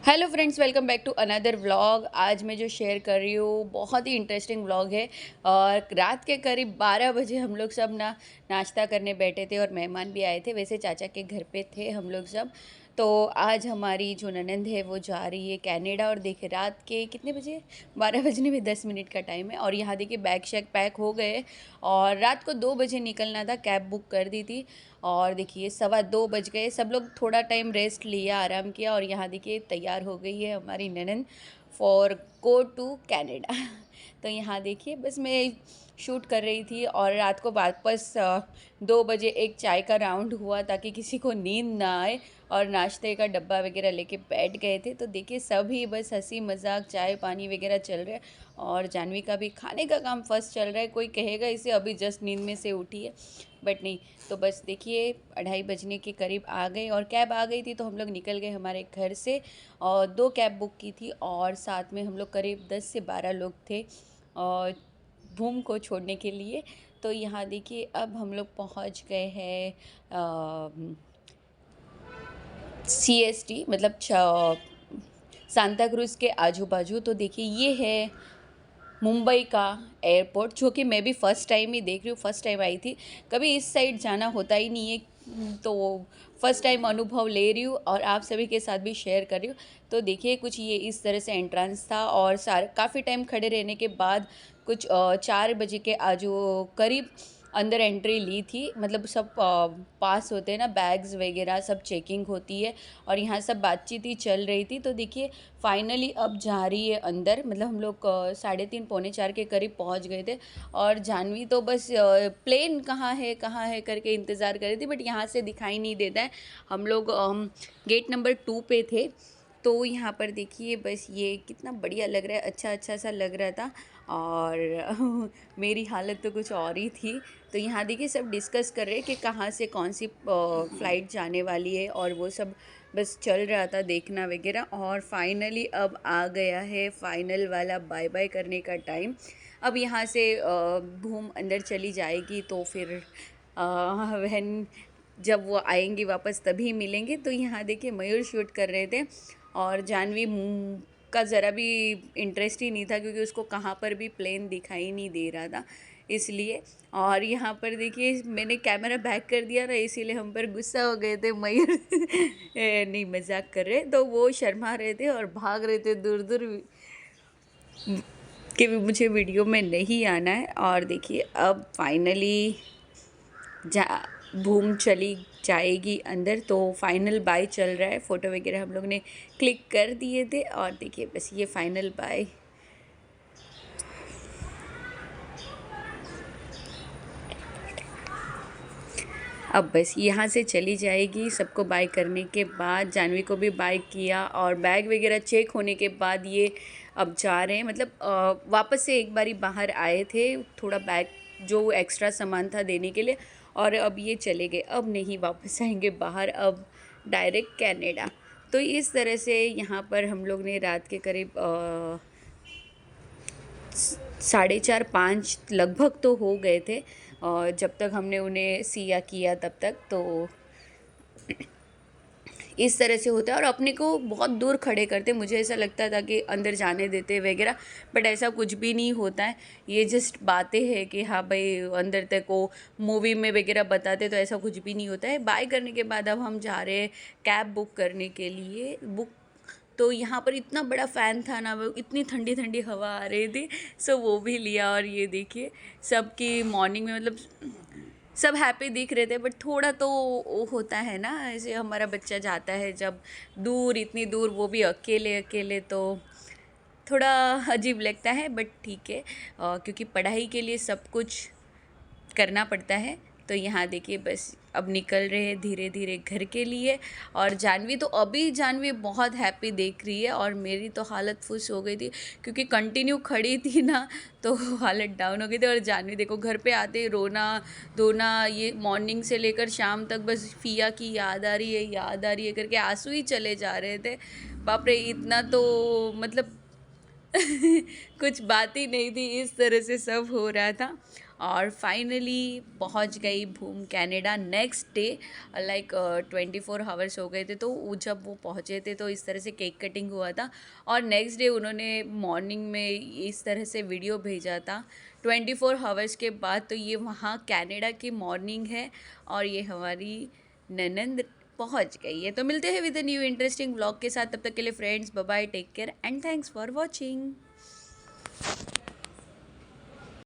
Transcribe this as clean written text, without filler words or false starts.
Hello friends, welcome back to another vlog. आज मैं जो शेयर कर रही हूँ बहुत ही इंटरेस्टिंग व्लॉग है। और रात के करीब 12 बजे हम लोग सब नाश्ता करने बैठे थे और मेहमान भी आए थे। वैसे चाचा के घर पे थे हम लोग सब। तो आज हमारी जो ननंद है वो जा रही है कनाडा। और देखिए रात के कितने बजे, 12 बजने में 10 मिनट का टाइम है। और यहाँ देखिए बैग शैग पैक हो गए और रात को 2 बजे निकलना था, कैब बुक कर दी थी। और देखिए 2:15 बज गए, सब लोग थोड़ा टाइम रेस्ट लिया, आराम किया। और यहाँ देखिए तैयार हो गई है हमारी ननन फॉर गो टू कनाडा। तो यहाँ देखिए बस मैं शूट कर रही थी और रात को वापस 2 बजे एक चाय का राउंड हुआ ताकि किसी को नींद ना आए। और नाश्ते का डब्बा वगैरह लेके बैठ गए थे। तो देखिए सभी बस हंसी मजाक चाय पानी वगैरह चल रहा है। और जानवी का भी खाने का काम फर्स्ट चल रहा है। कोई कहेगा इसे अभी जस्ट नींद में से उठी है, बट नहीं। तो बस देखिए 2:30 बजने के करीब आ गए और कैब आ गई थी तो हम लोग निकल गए हमारे घर से। और 2 कैब बुक की थी और साथ में हम लोग करीब 10 से 12 लोग थे और भूम को छोड़ने के लिए। तो यहाँ देखिए अब हम लोग पहुँच गए हैं CST, मतलब सांता क्रूज़ के आजू बाजू। तो देखिए ये है मुंबई का एयरपोर्ट, जो कि मैं भी फ़र्स्ट टाइम ही देख रही हूँ। फ़र्स्ट टाइम आई थी, कभी इस साइड जाना होता ही नहीं है। तो फ़र्स्ट टाइम अनुभव ले रही हूँ और आप सभी के साथ भी शेयर कर रही हूँ। तो देखिए कुछ ये इस तरह से एंट्रेंस था। और काफ़ी टाइम खड़े रहने के बाद कुछ 4 बजे के आजू करीब अंदर एंट्री ली थी। मतलब सब पास होते हैं ना, बैग्स वगैरह सब चेकिंग होती है। और यहाँ सब बातचीत ही चल रही थी। तो देखिए फाइनली अब जा रही है अंदर। मतलब हम लोग 3:30 पौने 4 के करीब पहुँच गए थे। और जानवी तो बस प्लेन कहाँ है करके इंतज़ार कर रही थी, बट यहाँ से दिखाई नहीं देता है। हम लोग गेट नंबर 2 पे थे। तो यहाँ पर देखिए बस ये कितना बढ़िया लग रहा है, अच्छा अच्छा सा लग रहा था। और मेरी हालत तो कुछ और ही थी। तो यहाँ देखिए सब डिस्कस कर रहे हैं कि कहाँ से कौन सी फ़्लाइट जाने वाली है और वो सब बस चल रहा था देखना वगैरह। और फाइनली अब आ गया है फाइनल वाला बाय बाय करने का टाइम। अब यहाँ से भूम अंदर चली जाएगी तो फिर बहन जब वो आएंगी वापस तभी मिलेंगे। तो यहाँ देखिए मयूर शूट कर रहे थे और जानवी का ज़रा भी इंटरेस्ट ही नहीं था क्योंकि उसको कहाँ पर भी प्लेन दिखाई नहीं दे रहा था इसलिए। और यहाँ पर देखिए मैंने कैमरा बैक कर दिया ना, इसीलिए हम पर गुस्सा हो गए थे मयूर। नहीं मजाक कर रहे, तो वो शर्मा रहे थे और भाग रहे थे दूर दूर कि मुझे वीडियो में नहीं आना है। और देखिए अब फाइनली जा भूम चली जाएगी अंदर। तो फाइनल बाय चल रहा है, फ़ोटो वगैरह हम लोग ने क्लिक कर दिए थे। और देखिए बस ये फाइनल बाय। अब बस यहाँ से चली जाएगी। सबको बाय करने के बाद जानवी को भी बाय किया और बैग वगैरह चेक होने के बाद ये अब जा रहे हैं। मतलब वापस से एक बारी बाहर आए थे, थोड़ा बैग जो एक्स्ट्रा सामान था देने के लिए। और अब ये चले गए, अब नहीं वापस आएंगे बाहर, अब डायरेक्ट कनाडा। तो इस तरह से यहाँ पर हम लोग ने रात के करीब 4:30 5 लगभग तो हो गए थे। और जब तक हमने उन्हें सिया किया तब तक तो इस तरह से होता है। और अपने को बहुत दूर खड़े करते, मुझे ऐसा लगता था कि अंदर जाने देते वगैरह, बट ऐसा कुछ भी नहीं होता है। ये जस्ट बातें हैं कि हाँ भाई अंदर तक को मूवी में वगैरह बताते, तो ऐसा कुछ भी नहीं होता है। बाय करने के बाद अब हम जा रहे हैं कैब बुक करने के लिए। तो यहाँ पर इतना बड़ा फ़ैन था ना, वो इतनी ठंडी ठंडी हवा आ रही थी, सो वो भी लिया। और ये देखिए सबकी मॉर्निंग में मतलब सब हैप्पी दिख रहे थे, बट थोड़ा तो वो होता है ना, ऐसे हमारा बच्चा जाता है जब दूर, इतनी दूर, वो भी अकेले अकेले, तो थोड़ा अजीब लगता है। बट ठीक है, क्योंकि पढ़ाई के लिए सब कुछ करना पड़ता है। तो यहाँ देखिए बस अब निकल रहे हैं धीरे धीरे घर के लिए। और जानवी तो अभी जानवी बहुत हैप्पी देख रही है और मेरी तो हालत फुस हो गई थी क्योंकि कंटिन्यू खड़ी थी ना, तो हालत डाउन हो गई थी। और जानवी देखो घर पे आते ही रोना धोना, ये मॉर्निंग से लेकर शाम तक बस फिया की याद आ रही है करके आंसू ही चले जा रहे थे। बाप रे, इतना तो मतलब कुछ बात ही नहीं थी, इस तरह से सब हो रहा था। और फाइनली पहुंच गई Bhoom Canada next day. Like 24 hours हो गए थे, तो जब वो पहुंचे थे तो इस तरह से केक कटिंग हुआ था। और नेक्स्ट डे उन्होंने मॉर्निंग में इस तरह से वीडियो भेजा था 24 आवर्स के बाद। तो ये वहाँ कनाडा की मॉर्निंग है और ये हमारी ननंद पहुंच गई है। तो मिलते हैं with a new interesting vlog के साथ, तब तक के लिए friends bye bye, take care and thanks for watching.